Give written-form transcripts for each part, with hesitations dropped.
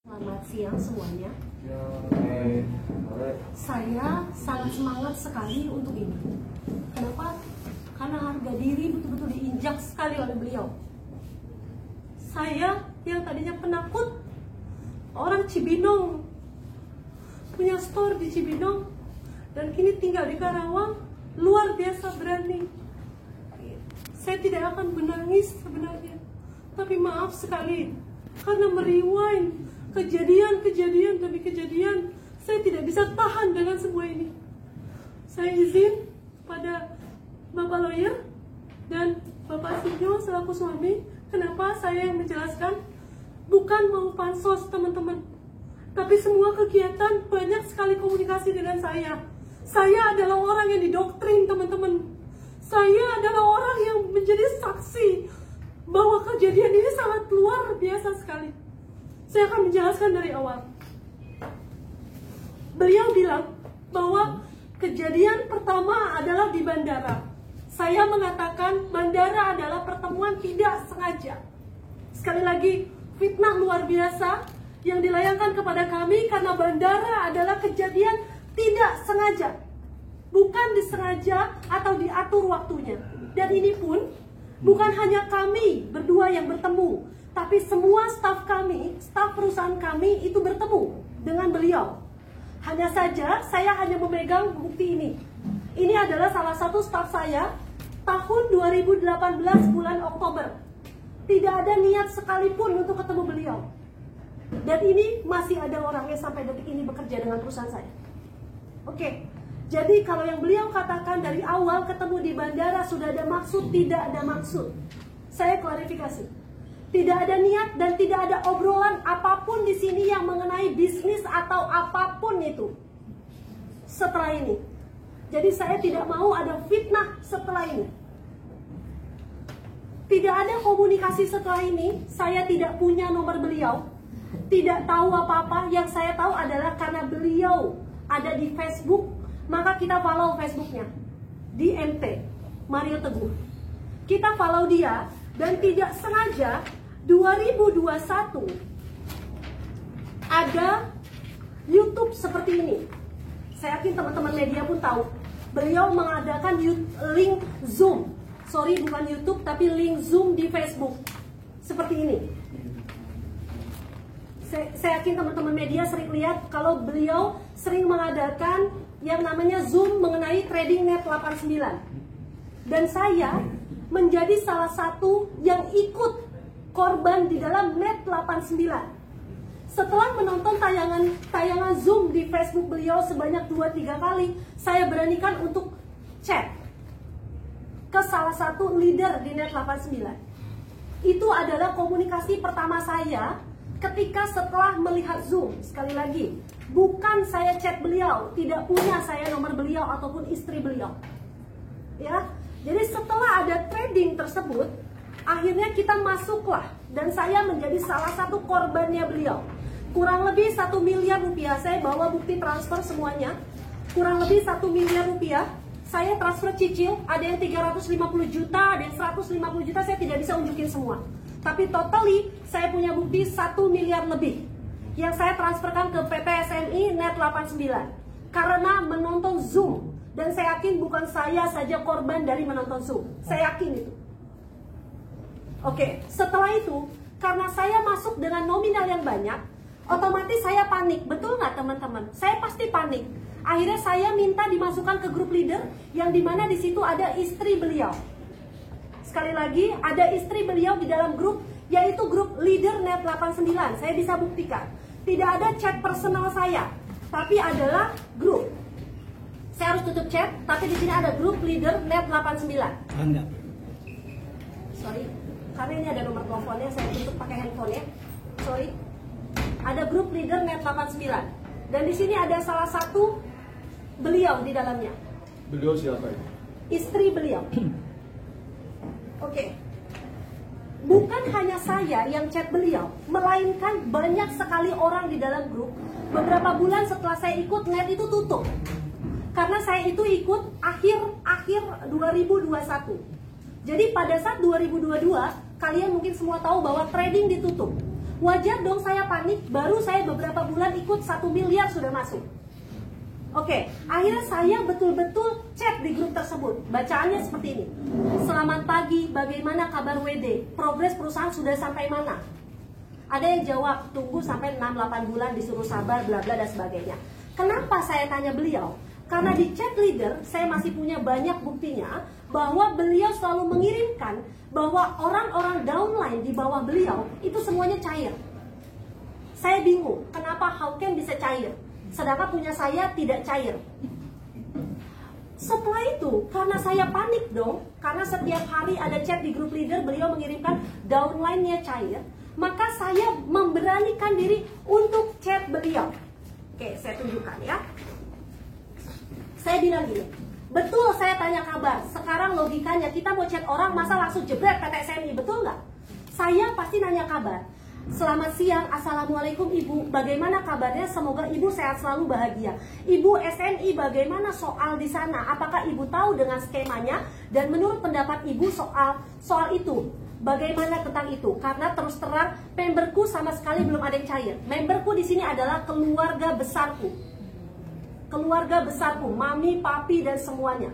Selamat siang semuanya. Saya sangat semangat sekali untuk ini. Kenapa? Karena harga diri betul-betul diinjak sekali oleh beliau. Saya yang tadinya penakut, orang Cibinong, punya store di Cibinong, dan kini tinggal di Karawang, luar biasa berani. Saya tidak akan menangis sebenarnya, tapi maaf sekali, karena merewind kejadian demi kejadian, saya tidak bisa tahan dengan semua ini. Saya izin pada Bapak lawyer dan Bapak Sinyo selaku suami, kenapa saya yang menjelaskan, bukan mau pansos teman-teman, tapi semua kegiatan banyak sekali komunikasi dengan saya. Saya adalah orang yang didoktrin teman-teman. Saya adalah orang yang menjadi saksi bahwa kejadian ini sangat luar biasa sekali. Saya akan menjelaskan dari awal. Beliau bilang bahwa kejadian pertama adalah di bandara. Saya mengatakan bandara adalah pertemuan tidak sengaja. Sekali lagi, fitnah luar biasa yang dilayangkan kepada kami karena bandara adalah kejadian tidak sengaja. Bukan disengaja atau diatur waktunya. Dan ini pun bukan hanya kami berdua yang bertemu, tapi semua staf kami, staf perusahaan kami itu bertemu dengan beliau. Hanya saja saya hanya memegang bukti ini. Ini adalah salah satu staf saya tahun 2018 bulan Oktober. Tidak ada niat sekalipun untuk ketemu beliau. Dan ini masih ada orangnya sampai detik ini bekerja dengan perusahaan saya. Oke. Jadi kalau yang beliau katakan dari awal ketemu di bandara sudah ada maksud, tidak ada maksud. Saya klarifikasi. Tidak ada niat dan tidak ada obrolan apapun di sini yang mengenai bisnis atau apapun itu setelah ini. Jadi saya tidak mau ada fitnah setelah ini. Tidak ada komunikasi setelah ini. Saya tidak punya nomor beliau. Tidak tahu apa-apa. Yang saya tahu adalah karena beliau ada di Facebook, maka kita follow Facebooknya di MT Mario Teguh. Kita follow dia dan tidak sengaja 2021 ada YouTube seperti ini. Saya yakin teman-teman media pun tahu. Beliau mengadakan link Zoom. Sorry, bukan YouTube, tapi link Zoom di Facebook. Seperti ini. Saya yakin teman-teman media sering lihat kalau beliau sering mengadakan yang namanya Zoom mengenai trading net 89. Dan saya menjadi salah satu yang ikut korban di dalam net 89. Setelah menonton tayangan Zoom di Facebook beliau sebanyak 2-3 kali, saya beranikan untuk chat ke salah satu leader di net 89. Itu adalah komunikasi pertama saya ketika setelah melihat Zoom. Sekali lagi, bukan saya chat beliau, tidak punya saya nomor beliau ataupun istri beliau. Ya, jadi setelah ada trading tersebut, akhirnya kita masuklah dan saya menjadi salah satu korbannya beliau. Kurang lebih 1 miliar rupiah, saya bawa bukti transfer semuanya. Kurang lebih 1 miliar rupiah, saya transfer cicil, ada yang 350 juta, ada yang 150 juta, saya tidak bisa unjukin semua. Tapi totally, saya punya bukti 1 miliar lebih yang saya transferkan ke PT SMI net 89 karena menonton Zoom. Dan saya yakin bukan saya saja korban dari menonton Zoom. Saya yakin itu. Oke, setelah itu, karena saya masuk dengan nominal yang banyak, otomatis saya panik. Betul nggak teman-teman? Saya pasti panik. Akhirnya saya minta dimasukkan ke grup leader, yang dimana di situ ada istri beliau. Sekali lagi, ada istri beliau di dalam grup, yaitu grup leader net 89. Saya bisa buktikan. Tidak ada chat personal saya, tapi adalah grup. Saya harus tutup chat, tapi di sini ada grup leader net 89. Anda. Sorry. Karena ini ada nomor teleponnya, saya tutup pakai handphone ya. Sorry. Ada grup leader net 89. Dan di sini ada salah satu beliau di dalamnya. Beliau siapa ya? Istri beliau. Oke. Bukan hanya saya yang chat beliau, melainkan banyak sekali orang di dalam grup. Beberapa bulan setelah saya ikut, net itu tutup. Karena saya itu ikut akhir 2021. Jadi pada saat 2022, kalian mungkin semua tahu bahwa trading ditutup. Wajar dong saya panik, baru saya beberapa bulan ikut 1 miliar sudah masuk. Oke, akhirnya saya betul-betul chat di grup tersebut. Bacaannya seperti ini. Selamat pagi, bagaimana kabar WD? Progres perusahaan sudah sampai mana? Ada yang jawab, tunggu sampai 6-8 bulan, disuruh sabar, bla bla dan sebagainya. Kenapa saya tanya beliau? Karena di chat leader, saya masih punya banyak buktinya bahwa beliau selalu mengirimkan bahwa orang-orang downline di bawah beliau itu semuanya cair. Saya bingung, kenapa how can bisa cair? Sedangkan punya saya tidak cair. Setelah itu, karena saya panik dong, karena setiap hari ada chat di grup leader, beliau mengirimkan downline-nya cair, maka saya memberanikan diri untuk chat beliau. Oke, saya tunjukkan ya. Saya bilang gini, betul saya tanya kabar. Sekarang logikanya kita mau chat orang masa langsung jebret PTSMI, betul nggak? Saya pasti nanya kabar. Selamat siang, assalamualaikum ibu. Bagaimana kabarnya? Semoga ibu sehat selalu, bahagia. Ibu SNI, bagaimana soal di sana? Apakah ibu tahu dengan skemanya? Dan menurut pendapat ibu soal itu, bagaimana tentang itu? Karena terus terang memberku sama sekali belum ada yang cair. Memberku di sini adalah keluarga besarku. Keluarga besarku, mami, papi, dan semuanya.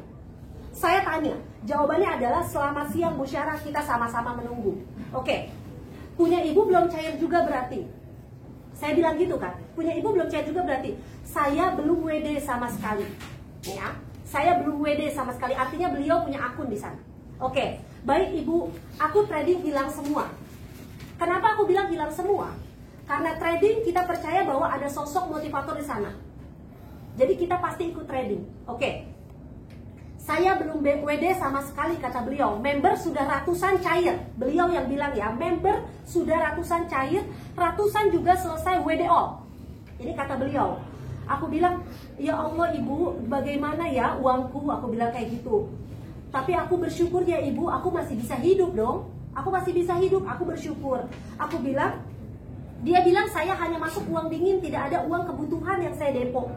Saya tanya, jawabannya adalah selamat siang Bu Syarah, kita sama-sama menunggu. Oke, punya ibu belum cair juga berarti. Saya bilang gitu kan, punya ibu belum cair juga berarti saya belum WD sama sekali. Ya, saya belum WD sama sekali, artinya beliau punya akun di sana. Oke, baik ibu, aku trading hilang semua. Kenapa aku bilang hilang semua? Karena trading kita percaya bahwa ada sosok motivator di sana. Jadi kita pasti ikut trading. Oke. Saya belum WD sama sekali kata beliau. Member sudah ratusan cair. Beliau yang bilang ya, member sudah ratusan cair, ratusan juga selesai WD all. Ini kata beliau. Aku bilang, ya Allah ibu, bagaimana ya uangku? Aku bilang kayak gitu. Tapi aku bersyukur ya ibu, aku masih bisa hidup dong. Aku masih bisa hidup, aku bersyukur. Aku bilang, dia bilang saya hanya masuk uang dingin, tidak ada uang kebutuhan yang saya depo.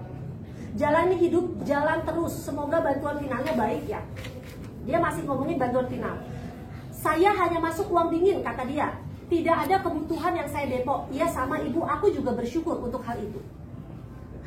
Jalani hidup, jalan terus. Semoga bantuan finalnya baik ya. Dia masih ngomongin bantuan final. Saya hanya masuk uang dingin, kata dia. Tidak ada kebutuhan yang saya depo. Iya sama ibu, aku juga bersyukur untuk hal itu.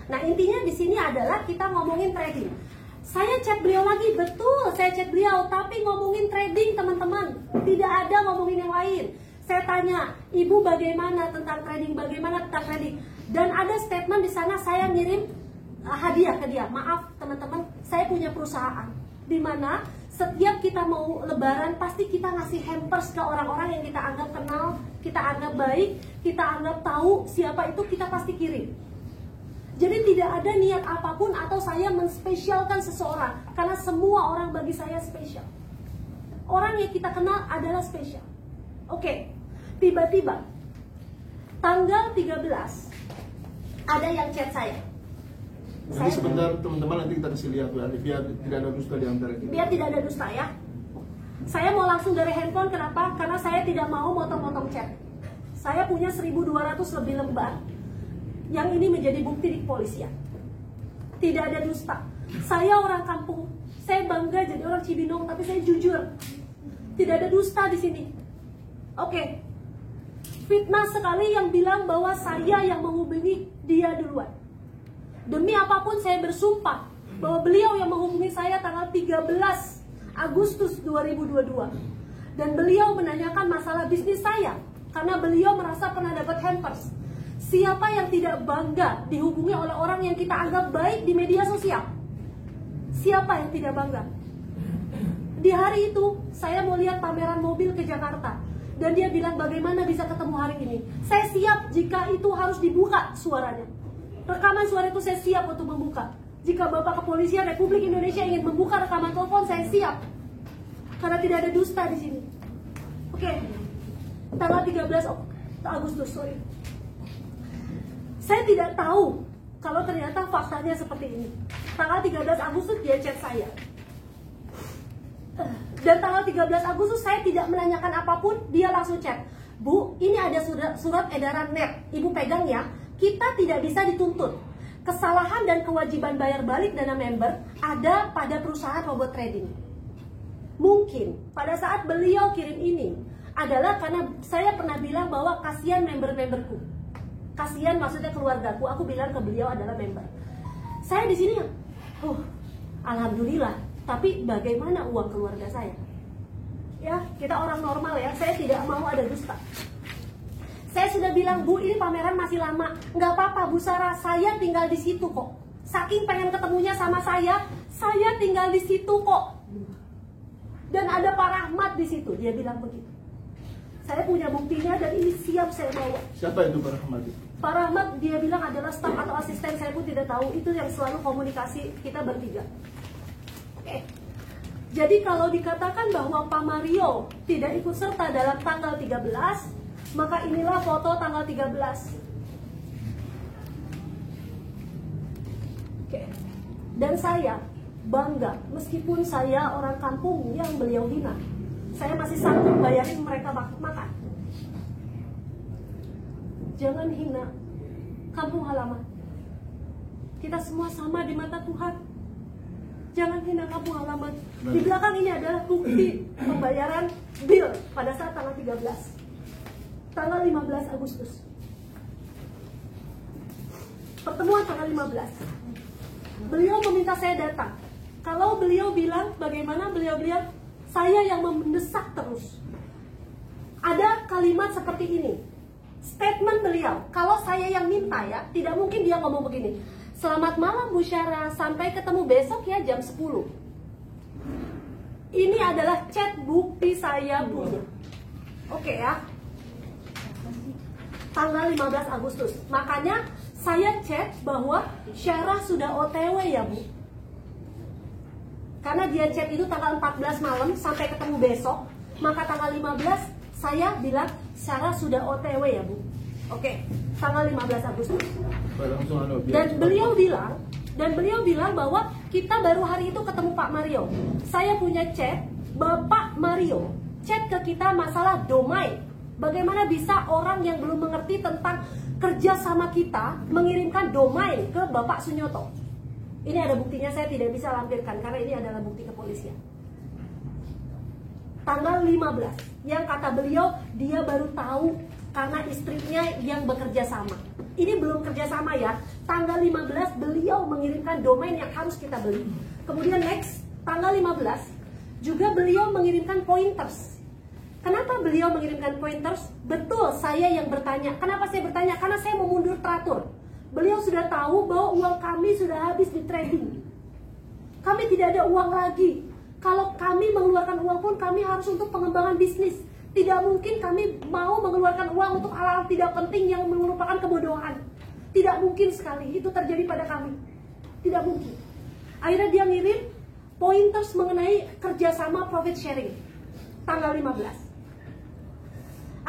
Nah intinya di sini adalah kita ngomongin trading. Saya chat beliau lagi, betul saya chat beliau. Tapi ngomongin trading teman-teman. Tidak ada ngomongin yang lain. Saya tanya, ibu bagaimana tentang trading? Bagaimana tentang trading? Dan ada statement di sana saya ngirim hadiah ke dia. Maaf teman-teman, saya punya perusahaan di mana setiap kita mau lebaran pasti kita ngasih hampers ke orang-orang yang kita anggap kenal, kita anggap baik, kita anggap tahu siapa itu, kita pasti kirim. Jadi tidak ada niat apapun atau saya menspesialkan seseorang, karena semua orang bagi saya spesial. Orang yang kita kenal adalah spesial. Oke, tiba-tiba tanggal 13 ada yang chat saya. Jadi sebentar teman-teman, nanti kita kasih lihat ya, biar tidak ada dusta di antara kita. Biar tidak ada dusta ya. Saya mau langsung dari handphone, kenapa? Karena saya tidak mau motong-motong chat. Saya punya 1.200 lebih lembar. Yang ini menjadi bukti di kepolisian. Tidak ada dusta. Saya orang kampung. Saya bangga jadi orang Cibinong, tapi saya jujur. Tidak ada dusta di sini. Oke. Fitnah sekali yang bilang bahwa saya yang menghubungi dia duluan. Demi apapun saya bersumpah bahwa beliau yang menghubungi saya tanggal 13 Agustus 2022. Dan beliau menanyakan masalah bisnis saya karena beliau merasa pernah dapat hampers. Siapa yang tidak bangga dihubungi oleh orang yang kita anggap baik di media sosial? Siapa yang tidak bangga? Di hari itu saya mau lihat pameran mobil ke Jakarta. Dan dia bilang bagaimana bisa ketemu hari ini. Saya siap jika itu harus dibuka suaranya. Rekaman suara itu saya siap untuk membuka. Jika Bapak Kepolisian Republik Indonesia ingin membuka rekaman telepon, saya siap. Karena tidak ada dusta di sini. Oke. Tanggal 13 Agustus, sorry. Saya tidak tahu kalau ternyata faktanya seperti ini. Tanggal 13 Agustus dia chat saya. Dan tanggal 13 Agustus saya tidak menanyakan apapun, dia langsung chat. Bu, ini ada surat edaran net. Ibu pegang ya. Kita tidak bisa dituntut. Kesalahan dan kewajiban bayar balik dana member ada pada perusahaan robot trading. Mungkin pada saat beliau kirim ini, adalah karena saya pernah bilang bahwa kasihan member-memberku. Kasihan maksudnya keluargaku. Aku bilang ke beliau adalah member. Saya di sini, alhamdulillah. Tapi bagaimana uang keluarga saya? Ya, kita orang normal ya. Saya tidak mau ada dusta. Saya sudah bilang, Bu, ini pameran masih lama. Nggak apa-apa, Bu Sarah, saya tinggal di situ kok. Saking pengen ketemunya sama saya tinggal di situ kok. Dan ada Pak Rahmat di situ, dia bilang begitu. Saya punya buktinya dan ini siap saya bawa. Siapa itu Pak Rahmat? Pak Rahmat dia bilang adalah staf atau asisten, saya pun tidak tahu. Itu yang selalu komunikasi kita bertiga. Oke. Jadi kalau dikatakan bahwa Pak Mario tidak ikut serta dalam tanggal 13, maka inilah foto tanggal 13. Oke. Dan saya bangga, meskipun saya orang kampung yang beliau hina, saya masih sanggup bayarin mereka makan. Jangan hina kampung halaman. Kita semua sama di mata Tuhan. Jangan hina kampung halaman. Di belakang ini adalah bukti pembayaran bill pada saat tanggal 13. Tanggal 15 Agustus. Pertemuan tanggal 15. Beliau meminta saya datang. Kalau beliau bilang, bagaimana beliau bilang, saya yang mendesak terus. Ada kalimat seperti ini. Statement beliau, kalau saya yang minta ya, tidak mungkin dia ngomong begini. Selamat malam Bu Syara, sampai ketemu besok ya jam 10. Ini adalah chat bukti saya Bu. Oke ya. Tanggal 15 Agustus. Makanya saya chat bahwa Syara sudah OTW ya Bu. Karena dia chat itu tanggal 14 malam sampai ketemu besok, maka tanggal 15 saya bilang Syara sudah OTW ya Bu. Oke, tanggal 15 Agustus. Dan beliau bilang bahwa kita baru hari itu ketemu Pak Mario. Saya punya chat, Bapak Mario chat ke kita masalah domain. Bagaimana bisa orang yang belum mengerti tentang kerja sama kita mengirimkan domain ke Bapak Sunyoto? Ini ada buktinya, saya tidak bisa lampirkan karena ini adalah bukti kepolisian. Tanggal 15, yang kata beliau dia baru tahu karena istrinya yang bekerja sama. Ini belum kerja sama ya. Tanggal 15 beliau mengirimkan domain yang harus kita beli. Kemudian next, tanggal 15 juga beliau mengirimkan pointers. Kenapa beliau mengirimkan pointers? Betul, saya yang bertanya. Kenapa saya bertanya? Karena saya mau mundur teratur. Beliau sudah tahu bahwa uang kami sudah habis di trading. Kami tidak ada uang lagi. Kalau kami mengeluarkan uang pun kami harus untuk pengembangan bisnis. Tidak mungkin kami mau mengeluarkan uang untuk hal-hal tidak penting yang merupakan kebodohan. Tidak mungkin sekali itu terjadi pada kami. Tidak mungkin. Akhirnya dia ngirim pointers mengenai kerjasama profit sharing. Tanggal 15.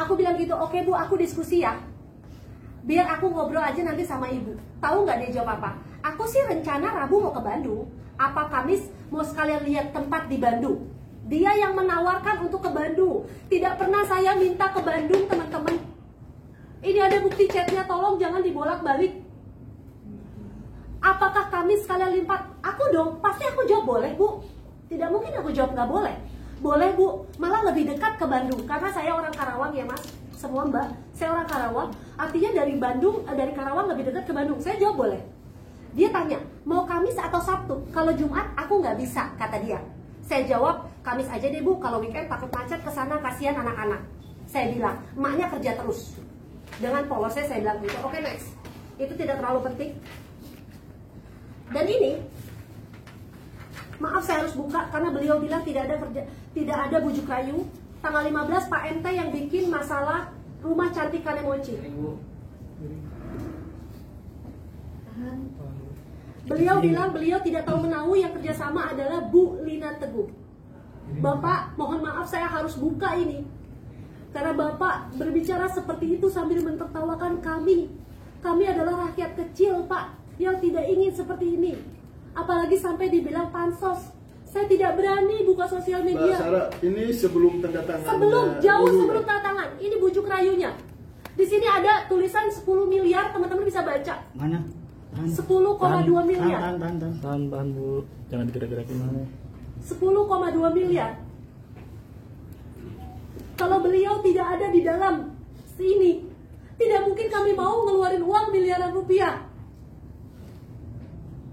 Aku bilang gitu, oke Bu, aku diskusi ya. Biar aku ngobrol aja nanti sama Ibu. Tahu nggak dia jawab apa? Aku sih rencana Rabu mau ke Bandung. Apa Kamis mau sekalian lihat tempat di Bandung. Dia yang menawarkan untuk ke Bandung. Tidak pernah saya minta ke Bandung, teman-teman. Ini ada bukti chatnya, tolong jangan dibolak-balik. Apakah Kamis sekalian lipat? Aku dong, pasti aku jawab boleh Bu. Tidak mungkin aku jawab nggak boleh. Boleh Bu, malah lebih dekat ke Bandung. Karena saya orang Karawang ya Mas, semua Mbak. Saya orang Karawang, artinya dari Bandung, dari Karawang lebih dekat ke Bandung. Saya jawab boleh. Dia tanya, mau Kamis atau Sabtu? Kalau Jumat aku nggak bisa, kata dia. Saya jawab, Kamis aja deh Bu, kalau weekend takut macet kesana, kasihan anak-anak. Saya bilang, emaknya kerja terus. Dengan polosnya saya bilang gitu, oke next. Itu tidak terlalu penting. Dan ini, maaf saya harus buka karena beliau bilang tidak ada bujuk rayu. Tanggal 15 Pak MT yang bikin masalah rumah cantik Kanemochi. Beliau bilang beliau tidak tahu menahu, yang kerjasama adalah Bu Lina Teguh. Bapak, mohon maaf saya harus buka ini. Karena Bapak berbicara seperti itu sambil mentertawakan kami. Kami adalah rakyat kecil Pak, yang tidak ingin seperti ini. Apalagi sampai dibilang pansos. Saya tidak berani buka sosial media. Mbak Sarah, ini sebelum tanda tangan. Jauh sebelum tanda tangan. Ini bujuk rayunya. Di sini ada tulisan 10 miliar, teman-teman bisa baca. Mana? 10,2 miliar. Tahan Bu, jangan digerak-gerakin mana. 10,2 miliar. Kalau beliau tidak ada di dalam sini, tidak mungkin kami mau ngeluarin uang miliaran rupiah.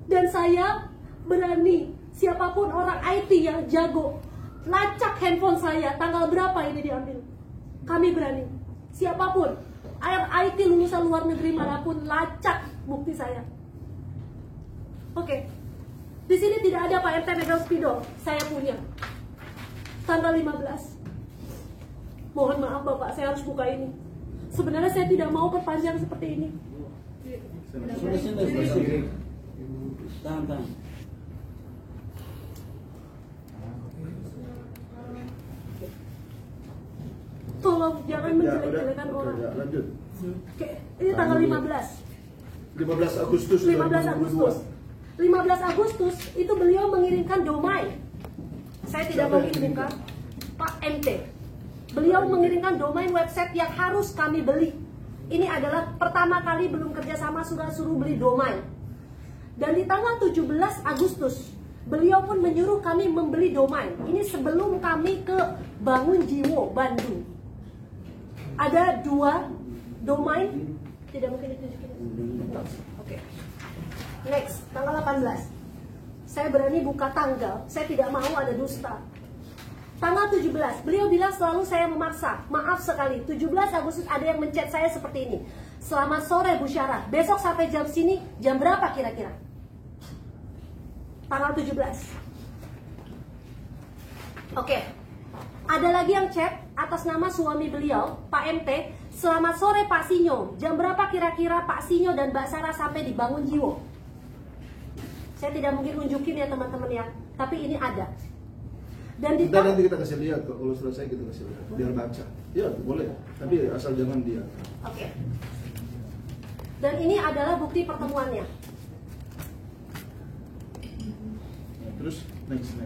Dan saya berani, siapapun orang IT yang jago, lacak handphone saya, tanggal berapa ini diambil. Kami berani, siapapun, IT lulusan luar negeri manapun, lacak bukti saya. Oke, di sini tidak ada Pak RT megang spidol, saya punya. Tanggal 15. Mohon maaf Bapak, saya harus buka ini. Sebenarnya saya tidak mau perpanjang seperti ini. Tahan. Tolong jangan menjelek-jelekan orang. Lanjut. Oke, ini tanggal 15. 15 Agustus 15 Agustus. 15 Agustus itu beliau mengirimkan domain. Saya tidak mau buka. Pak MT. Beliau mengirimkan domain website yang harus kami beli. Ini adalah pertama kali belum kerjasama sudah suruh beli domain. Dan di tanggal 17 Agustus, beliau pun menyuruh kami membeli domain. Ini sebelum kami ke Bangun Jiwo, Bandung. Ada 2 domain. Tidak mungkin ditunjukin. Oke. Next, tanggal 18. Saya berani buka tanggal. Saya tidak mau ada dusta. Tanggal 17, beliau bilang selalu saya memaksa. Maaf sekali, 17 Agustus ada yang menchat saya seperti ini. Selamat sore Bu Syarah, besok sampai jam sini, jam berapa kira-kira? Tanggal 17. Oke. Ada lagi yang chat atas nama suami beliau, Pak MT. Selamat sore Pak Sinyo, jam berapa kira-kira Pak Sinyo dan Mbak Sarah sampai di Bangun Jiwo? Saya tidak mungkin nunjukin ya teman-teman ya, tapi ini ada. Dan nanti kita kasih lihat, kalau selesai kita kasih lihat, biar baca. Ya boleh, tapi asal jangan dia. Oke. Dan ini adalah bukti pertemuannya. Terus next.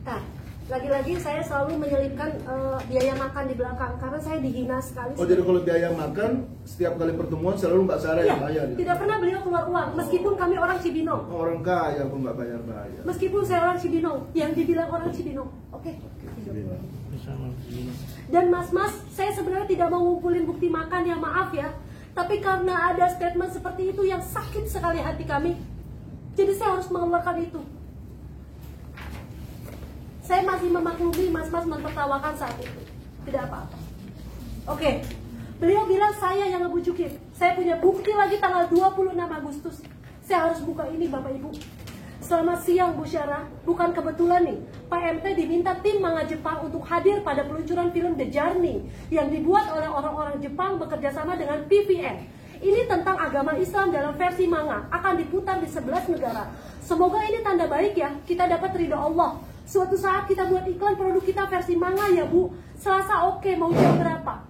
Nah, lagi-lagi saya selalu menyelipkan biaya makan di belakang karena saya dihina sekali. Oh jadi kalau biaya makan setiap kali pertemuan selalu Mbak Sarah yang bayar ya? Tidak pernah beliau keluar uang, meskipun kami orang Cibinong. Orang kaya kok nggak bayar. Meskipun saya orang Cibinong, yang dibilang orang Cibinong. Oke. Dan mas-mas, saya sebenarnya tidak mau ngumpulin bukti makan ya, maaf ya. Tapi karena ada statement seperti itu yang sakit sekali hati kami, jadi saya harus mengeluarkan itu. Saya masih memaklumi mas-mas mentertawakan saat itu. Tidak apa-apa. Oke. Beliau bilang saya yang ngebujukin. Saya punya bukti lagi tanggal 26 Agustus. Saya harus buka ini Bapak Ibu. Selamat siang Bu Syarah. Bukan kebetulan nih, Pak MT diminta tim manga Jepang untuk hadir pada peluncuran film The Journey yang dibuat oleh orang-orang Jepang bekerjasama dengan PVN. Ini tentang agama Islam dalam versi manga. Akan diputar di 11 negara. Semoga ini tanda baik ya. Kita dapat ridho Allah. Suatu saat kita buat iklan produk kita versi manga ya Bu. Selasa oke, mau jam berapa?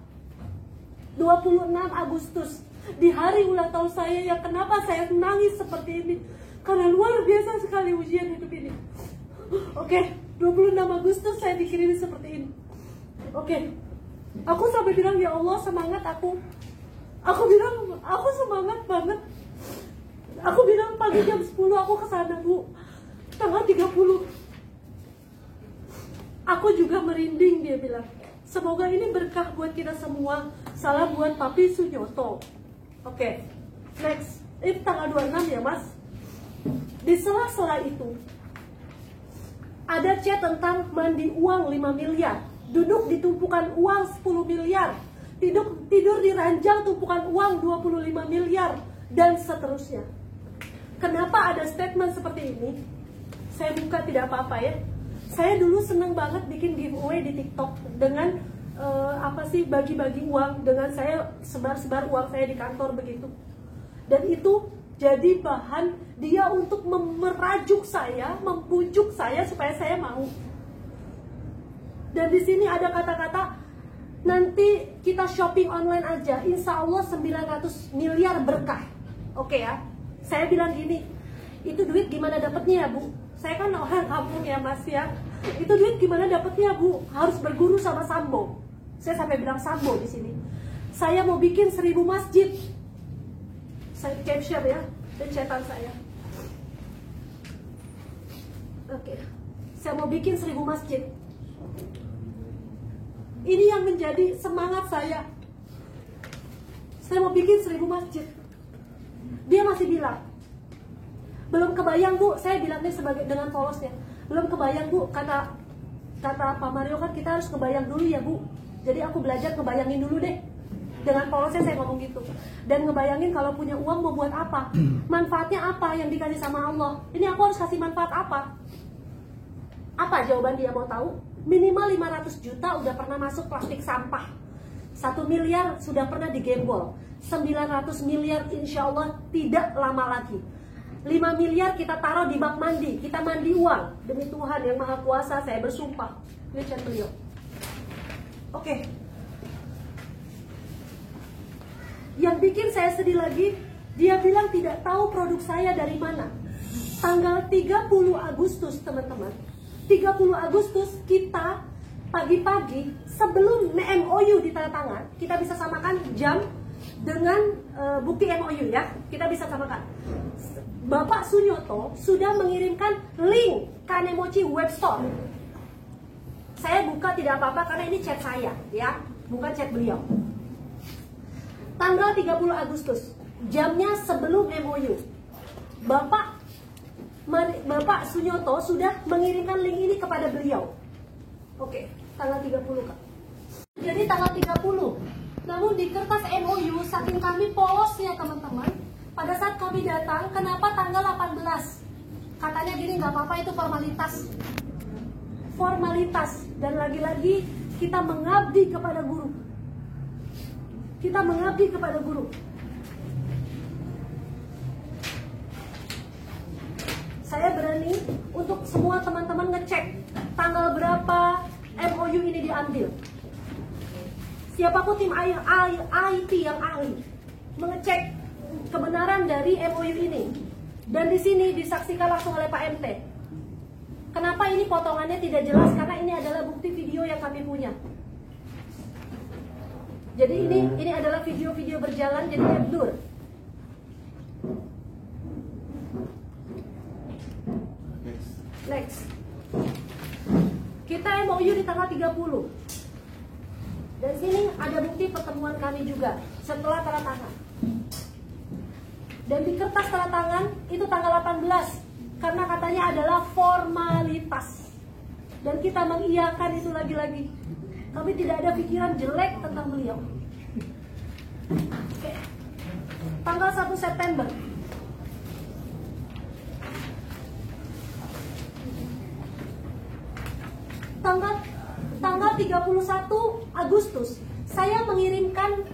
26 Agustus. Di hari ulang tahun saya yang kenapa saya nangis seperti ini. Karena luar biasa sekali ujian hidup ini. Oke, 26 Agustus saya dikirimi seperti ini. Oke. Aku sampai bilang ya Allah semangat aku. Aku bilang aku semangat banget. Aku bilang pagi jam 10 aku kesana Bu. Tanggal 30. Aku juga merinding dia bilang. Semoga ini berkah buat kita semua. Salam buat Papi Sunyoto. Oke. Next. Ini tanggal 26 ya Mas. Di sela-sela itu ada chat tentang mandi uang 5 miliar, duduk di tumpukan uang 10 miliar, tidur di ranjang tumpukan uang 25 miliar, dan seterusnya. Kenapa ada statement seperti ini? Saya buka tidak apa-apa ya. Saya dulu seneng banget bikin giveaway di TikTok dengan bagi-bagi uang, dengan saya sebar-sebar uang saya di kantor begitu. Dan itu jadi bahan dia untuk merajuk saya, membujuk saya supaya saya mau. Dan di sini ada kata-kata, nanti kita shopping online aja, insya Allah 900 miliar berkah. Oke ya, saya bilang gini, itu duit gimana dapetnya ya Bu? Saya kan orang kampung ya Mas ya. Itu duit gimana dapetnya Bu? Harus berguru sama Sambo. Saya sampai bilang Sambo di sini. Saya mau bikin 1000 masjid. Saya capture ya, dan chatan saya. Oke. Saya mau bikin 1000 masjid. Ini yang menjadi semangat saya. Saya mau bikin 1000 masjid. Dia masih bilang, belum kebayang Bu, saya bilangnya sebagai dengan polosnya, belum kebayang Bu, kata Pak Mario kan kita harus kebayang dulu ya Bu. Jadi aku belajar kebayangin dulu deh. Dengan polosnya saya ngomong gitu. Dan ngebayangin kalau punya uang mau buat apa, manfaatnya apa yang dikasih sama Allah. Ini aku harus kasih manfaat apa? Apa jawaban dia mau tahu? Minimal 500 juta udah pernah masuk plastik sampah. 1 miliar sudah pernah digembol. 900 miliar insya Allah tidak lama lagi. 5 miliar kita taruh di bak mandi. Kita mandi uang. Demi Tuhan yang Maha Kuasa saya bersumpah. Ini chat beliau. Oke. Yang bikin saya sedih lagi, dia bilang tidak tahu produk saya dari mana. Tanggal 30 Agustus teman-teman. 30 Agustus kita pagi-pagi sebelum MOU ditandatangan, kita bisa samakan jam dengan bukti MOU ya. Kita bisa samakan. Bapak Sunyoto sudah mengirimkan link Kanemochi webstore. Saya buka tidak apa-apa karena ini chat saya ya, bukan chat beliau. Tanggal 30 Agustus, jamnya sebelum MOU. Bapak Sunyoto sudah mengirimkan link ini kepada beliau. Oke, tanggal 30 Kak. Jadi tanggal 30. Namun di kertas MOU saking kami polosnya teman-teman, pada saat kami datang, kenapa tanggal 18? Katanya gini, nggak apa-apa itu formalitas. Formalitas. Dan lagi-lagi kita mengabdi kepada guru. Kita mengabdi kepada guru. Saya berani untuk semua teman-teman ngecek tanggal berapa MOU ini diambil. Siapapun tim IT yang ahli mengecek kebenaran dari MOU ini. Dan di sini disaksikan langsung oleh Pak MT. Kenapa ini potongannya tidak jelas? Karena ini adalah bukti video yang kami punya. Jadi ini adalah video-video berjalan, jadi blur. Next. Kita MOU di tanggal 30. Dan sini ada bukti pertemuan kami juga setelah tanda tangan. Dan di kertas tanda tangan itu tanggal 18 karena katanya adalah formalitas. Dan kita mengiyakan itu lagi-lagi. Kami tidak ada pikiran jelek tentang beliau. Oke. Tanggal 1 September. Tanggal 31 Agustus saya mengirimkan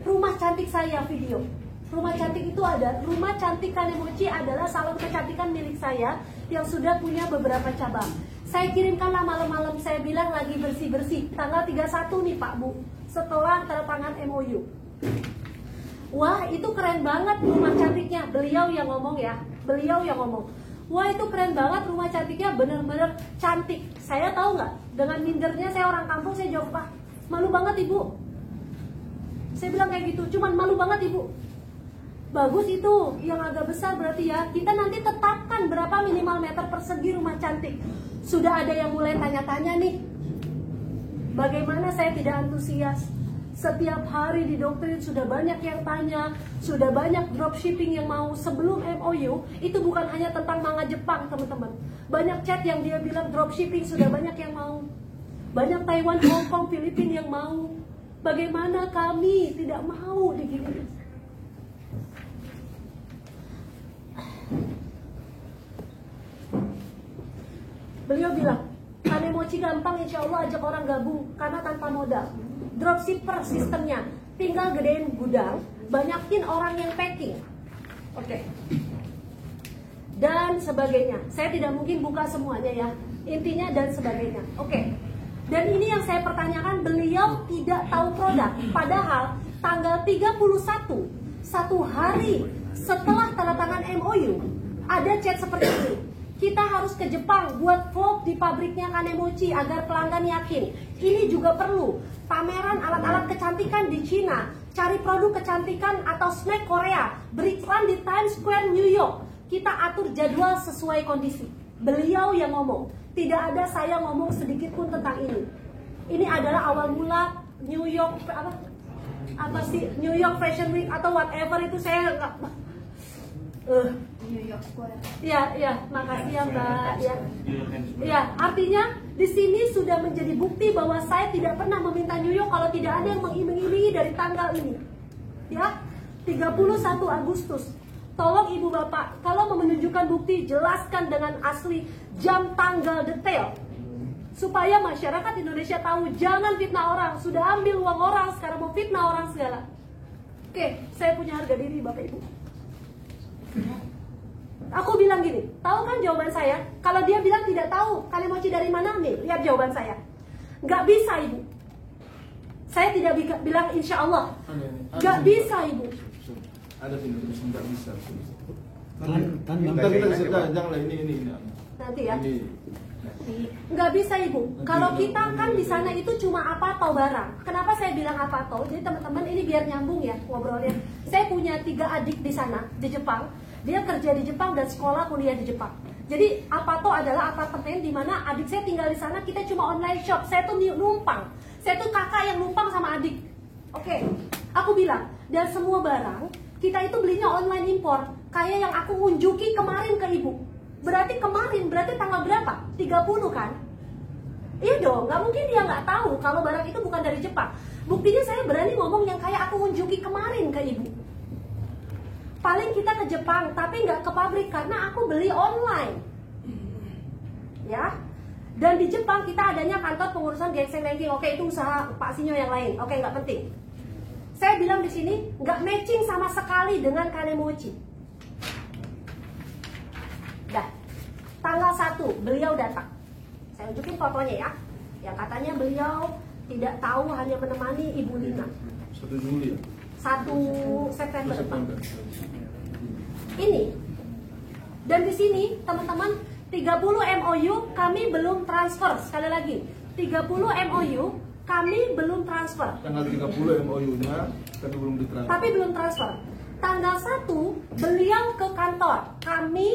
rumah cantik saya video. Rumah cantik itu ada, rumah cantik Kanemochi adalah salon kecantikan milik saya yang sudah punya beberapa cabang. Saya kirimkanlah malam-malam, saya bilang lagi bersih-bersih. Tanggal 31 nih Pak Bu, setelah tanda tangan MOU. Wah itu keren banget rumah cantiknya, beliau yang ngomong ya, beliau yang ngomong. Wah itu keren banget rumah cantiknya, bener-bener cantik. Saya tahu nggak, dengan mindernya saya orang kampung, saya jawab Pak, malu banget Ibu. Saya bilang kayak gitu, cuman malu banget Ibu. Bagus itu, yang agak besar berarti ya. Kita nanti tetapkan berapa minimal meter persegi rumah cantik. Sudah ada yang mulai tanya-tanya nih. Bagaimana saya tidak antusias? Setiap hari di doktrin sudah banyak yang tanya, sudah banyak dropshipping yang mau. Sebelum MOU, itu bukan hanya tentang manga Jepang teman-teman. Banyak chat yang dia bilang dropshipping sudah banyak yang mau. Banyak Taiwan, Hong Kong, Filipina yang mau. Bagaimana kami tidak mau digini? Beliau bilang, Kanemochi gampang, insya Allah ajak orang gabung karena tanpa modal. Dropshipper sistemnya, tinggal gedein gudang, banyakin orang yang packing. Oke. Dan sebagainya. Saya tidak mungkin buka semuanya ya. Intinya dan sebagainya. Oke. Dan ini yang saya pertanyakan, beliau tidak tahu produk. Padahal tanggal 31, satu hari setelah tanda tangan MOU, ada chat seperti ini. Kita harus ke Jepang buat vlog di pabriknya Kanemochi agar pelanggan yakin. Ini juga perlu. Pameran alat-alat kecantikan di Cina. Cari produk kecantikan atau snack Korea. Beriklan di Times Square, New York. Kita atur jadwal sesuai kondisi. Beliau yang ngomong. Tidak ada saya ngomong sedikit pun tentang ini. Ini adalah awal mula New York New York Fashion Week atau whatever itu saya nggak. New York Square. Ya, makasih ya Mbak. Ya, artinya di sini sudah menjadi bukti bahwa saya tidak pernah meminta New York kalau tidak ada yang mengiming-imingi dari tanggal ini. Ya, 31 Agustus. Tolong Ibu Bapak, kalau mau menunjukkan bukti, jelaskan dengan asli jam, tanggal, detail. Supaya masyarakat Indonesia tahu, jangan fitnah orang. Sudah ambil uang orang, sekarang mau fitnah orang segala. Oke, saya punya harga diri Bapak Ibu. Aku bilang gini, tahu kan jawaban saya? Kalau dia bilang tidak tahu, kalian mau dari mana nih? Lihat jawaban saya. Nggak bisa Ibu. Saya tidak bilang insya Allah. Nggak bisa Ibu. Ada tulis nggak bisa. Janganlah ini. Nanti ya. Ini. Nggak bisa Ibu. Kalau kita kan di sana itu cuma apa atau barang. Kenapa saya bilang apa atau? Jadi teman-teman ini biar nyambung ya ngobrolnya. Saya punya 3 adik di sana di Jepang. Dia kerja di Jepang dan sekolah kuliah di Jepang. Jadi Apato adalah apartemen di mana adik saya tinggal di sana. Kita cuma online shop. Saya tuh numpang. Saya tuh kakak yang numpang sama adik. Oke, aku bilang dan semua barang kita itu belinya online impor. Kayak yang aku unjuki kemarin ke Ibu. Berarti kemarin, berarti tanggal berapa? 30 kan? Iya dong, nggak mungkin dia nggak tahu kalau barang itu bukan dari Jepang. Buktinya saya berani ngomong yang kayak aku unjuki kemarin ke Ibu. Paling kita ke Jepang, tapi nggak ke pabrik karena aku beli online. Ya. Dan di Jepang kita adanya kantor pengurusan ginseng ranking. Oke, itu usaha Pak Sinyo yang lain. Oke, nggak penting. Saya bilang di sini nggak matching sama sekali dengan Kanemochi. Dah. Tanggal 1 beliau datang. Saya unjukin fotonya ya. Yang katanya beliau tidak tahu, hanya menemani Ibu Lina. 1 Juli ya? 1 September. Ini. Dan di sini teman-teman 30 MOU kami belum transfer. Sekali lagi, 30 MOU kami belum transfer. Tanggal 30 MOU-nya tapi belum ditransfer. Tapi belum transfer. Tanggal 1 beliau ke kantor. Kami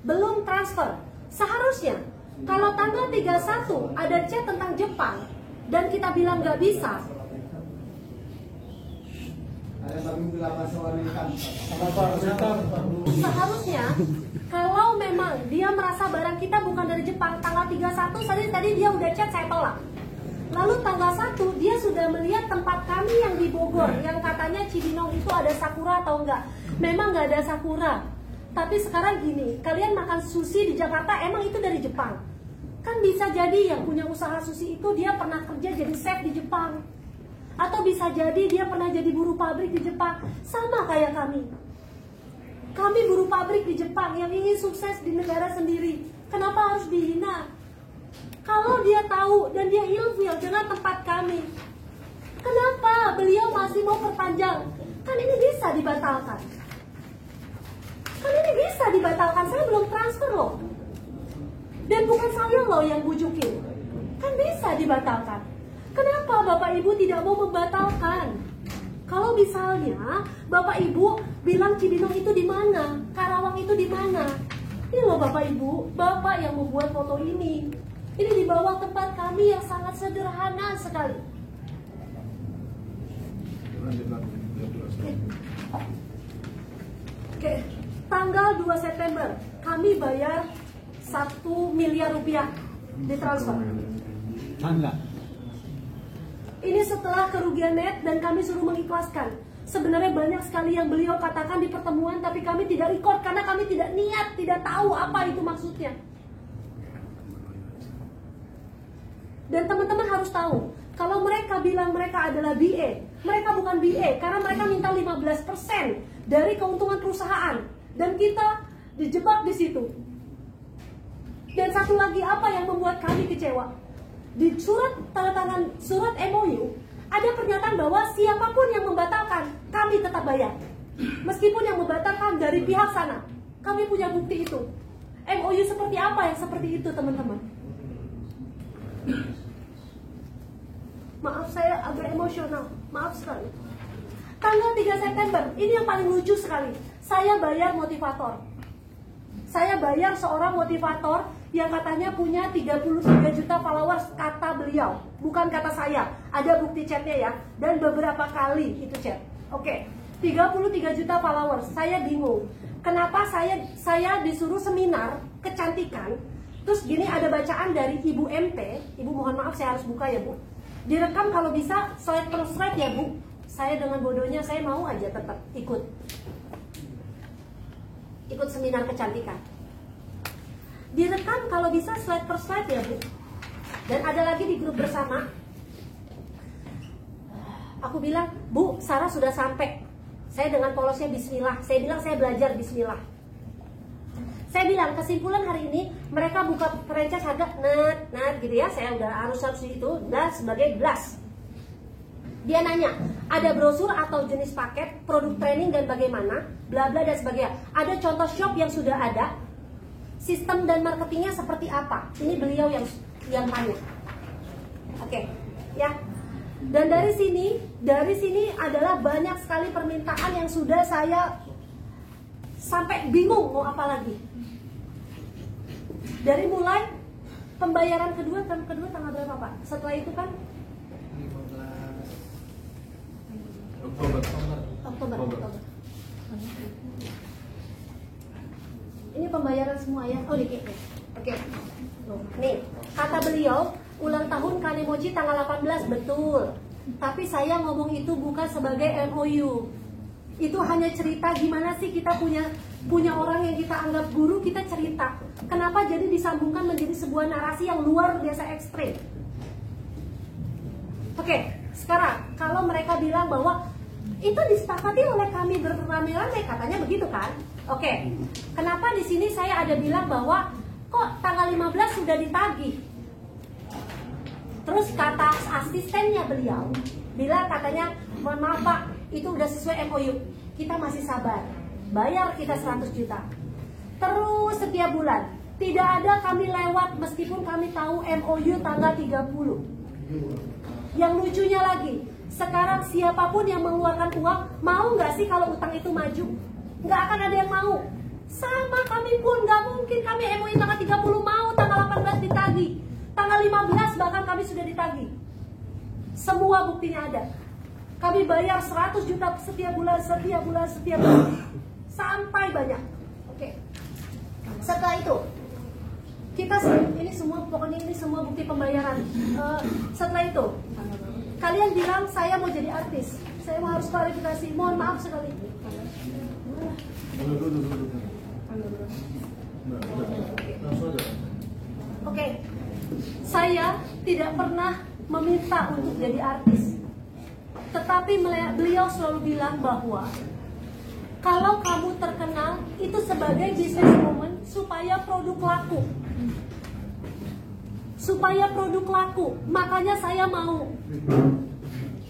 belum transfer. Seharusnya kalau tanggal 31 ada chat tentang Jepang dan kita bilang nggak bisa. Seharusnya kalau memang dia merasa barang kita bukan dari Jepang, tanggal 31 tadi dia udah chat, saya tolak. Lalu tanggal 1 dia sudah melihat tempat kami yang di Bogor, yang katanya Cibinong itu ada sakura atau enggak. Memang nggak ada sakura. Tapi sekarang gini, kalian makan sushi di Jakarta emang itu dari Jepang? Kan bisa jadi yang punya usaha sushi itu dia pernah kerja jadi chef di Jepang. Atau bisa jadi dia pernah jadi buruh pabrik di Jepang. Sama kayak kami. Kami buruh pabrik di Jepang yang ingin sukses di negara sendiri. Kenapa harus dihina? Kalau dia tahu dan dia ilfil dengan tempat kami, kenapa beliau masih mau perpanjang? Kan ini bisa dibatalkan. Kan ini bisa dibatalkan. Saya belum transfer loh. Dan bukan saya loh yang bujukin. Kan bisa dibatalkan. Kenapa Bapak Ibu tidak mau membatalkan? Kalau misalnya Bapak Ibu bilang Cibinong itu di mana, Karawang itu di mana? Ini loh Bapak Ibu, Bapak yang membuat foto ini. Ini di bawah tempat kami yang sangat sederhana sekali. Oke, tanggal 2 September kami bayar 1 miliar rupiah ditransfer. Tangga. Ini setelah kerugian net dan kami suruh mengikhlaskan. Sebenarnya banyak sekali yang beliau katakan di pertemuan, tapi kami tidak record karena kami tidak niat, tidak tahu apa itu maksudnya. Dan teman-teman harus tahu, kalau mereka bilang mereka adalah BA, mereka bukan BA karena mereka minta 15% dari keuntungan perusahaan dan kita dijebak di situ. Dan satu lagi apa yang membuat kami kecewa? Di surat tanda tangan surat MOU ada pernyataan bahwa siapapun yang membatalkan kami tetap bayar. Meskipun yang membatalkan dari pihak sana. Kami punya bukti itu. MOU seperti apa yang seperti itu teman-teman? Maaf saya agak emosional. Maaf sekali. Tanggal 3 September ini yang paling lucu sekali. Saya bayar motivator. Saya bayar seorang motivator yang katanya punya 33 juta followers, kata beliau, bukan kata saya. Ada bukti chatnya ya, dan beberapa kali itu chat. Oke, 33 juta followers. Saya bingung. Kenapa saya disuruh seminar kecantikan? Terus gini, ada bacaan dari Ibu MP. Ibu mohon maaf, saya harus buka ya Bu. Direkam kalau bisa slide per slide ya Bu. Saya dengan bodohnya saya mau aja tetap ikut seminar kecantikan. Direkam kalau bisa slide per slide ya Bu. Dan ada lagi di grup bersama. Aku bilang, Bu, Sarah sudah sampai. Saya dengan polosnya bismillah. Saya bilang saya belajar bismillah. Saya bilang kesimpulan hari ini mereka buka franchise harga net gitu ya. Saya udah harus itu blast sebagai blast. Dia nanya, ada brosur atau jenis paket, produk training dan bagaimana, bla bla dan sebagainya. Ada contoh shop yang sudah ada, sistem dan marketingnya seperti apa? Ini beliau yang tanya. Oke, ya. Dan dari sini adalah banyak sekali permintaan yang sudah saya sampai bingung mau apa lagi. Dari mulai pembayaran kedua tanggal berapa Pak? Setelah itu kan Oktober. Ini pembayaran semua ya. Oh, dikit. Oke. Nih, kata beliau, ulang tahun Kanemochi tanggal 18, betul. Tapi saya ngomong itu bukan sebagai MOU. Itu hanya cerita gimana sih kita punya orang yang kita anggap guru, kita cerita. Kenapa jadi disambungkan menjadi sebuah narasi yang luar biasa ekstrim. Oke, sekarang kalau mereka bilang bahwa itu disepakati oleh kami beramai-ramai, katanya begitu kan? Oke, kenapa di sini saya ada bilang bahwa kok tanggal 15 sudah ditagih? Terus kata asistennya beliau bilang katanya, mohon maaf Pak, itu udah sesuai MOU, kita masih sabar, bayar kita 100 juta. Terus setiap bulan, tidak ada kami lewat meskipun kami tahu MOU tanggal 30. Yang lucunya lagi, sekarang siapapun yang mengeluarkan uang, mau nggak sih kalau utang itu maju? Nggak akan ada yang mau. Sama kami pun, nggak mungkin kami MOU tanggal 30 mau, tanggal 18 ditagih. Tanggal 15 bahkan kami sudah ditagih. Semua buktinya ada. Kami bayar 100 juta setiap bulan. Sampai banyak. Oke. Setelah itu, kita ini semua, pokoknya ini semua bukti pembayaran. Setelah itu, kalian bilang saya mau jadi artis. Saya mau harus klarifikasi. Mohon maaf sekali. Oke. Saya tidak pernah meminta untuk jadi artis. Tetapi beliau selalu bilang bahwa kalau kamu terkenal itu sebagai businesswoman supaya produk laku. Supaya produk laku, makanya saya mau.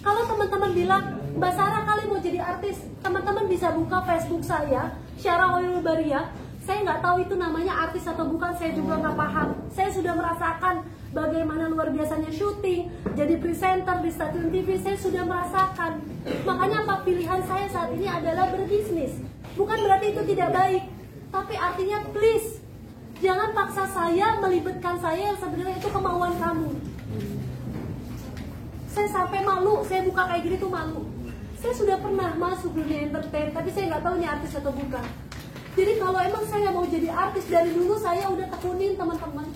Kalau teman-teman bilang, Mbak Sarah kali mau jadi artis, teman-teman bisa buka Facebook saya, Syara Oyulbaria. Saya nggak tahu itu namanya artis atau bukan, saya juga nggak paham. Saya sudah merasakan bagaimana luar biasanya syuting, jadi presenter di stasiun TV, saya sudah merasakan. Makanya apa pilihan saya saat ini adalah berbisnis. Bukan berarti itu tidak baik, tapi artinya please, jangan paksa saya, melibatkan saya yang sebenarnya itu kemauan kamu. Saya sampai malu, saya buka kayak gini tuh malu. Saya sudah pernah masuk dunia entertain, tapi saya nggak tahu ini artis atau bukan. Jadi kalau emang saya mau jadi artis dari dulu, saya udah tekunin teman-teman.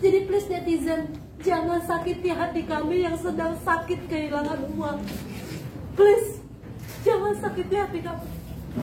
Jadi please netizen, jangan sakiti hati kami yang sedang sakit kehilangan uang. Please, jangan sakiti hati kami.